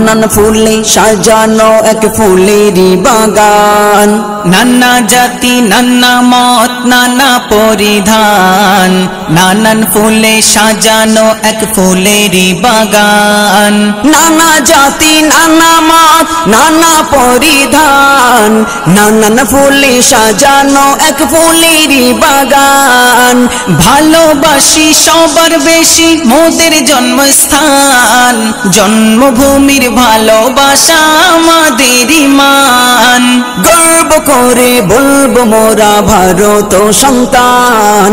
নানান ফুলে সাজানো এক ফুলেরই বাগান, নানা জাতি নানা মত নানা পরিধান, নানান ফুলে সাজানো এক ফুলেরই বাগান। নানা জাতি নানা মত নানা পরিধান, নানান ফুলে সাজানো এক ফুলেরই বাগান। ভালোবাসি সবার বেশি মোদের জন্মস্থান, জন্মভূমির ভালোবাসা আমাদের ইমান। গর্ব করে বলবো মোরা ভারত সন্তান,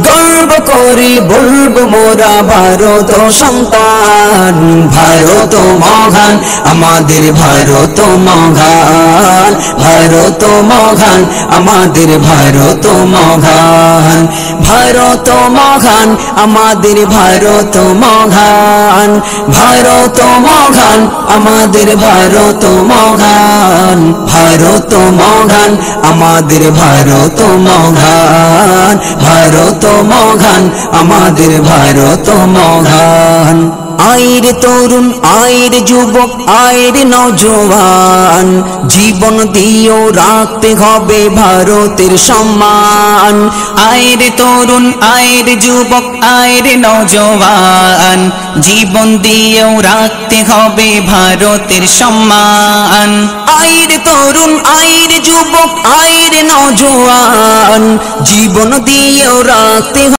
গর্ব করে বলবো মোরা ভারত সন্তান। ভারত মহান আমাদের ভারত মহান, ভারত মহান আমাদের ভারত মহান, ভারত মহান আমাদের ভারত মহান, ভারত মহান আমাদের ভারত মহান, ভারত মহান আমাদের ভারত মহান, ভারত মহান আমাদের ভারত মহান। আয়ের তরুণ আয়ের যুবক আয়ের নওজোয়ান, জীবন দিয়েও রাখতে হবে ভারতের সম্মান। আয়ের তরুণ আয়ের যুবক আয়ের নওজোয়ান, জীবন দিয়েও রাখতে হবে ভারতের সম্মান। আয়ের তরুণ আয়ের যুবক আয়ের নওজোয়ান, জীবন দিয়েও রাখতে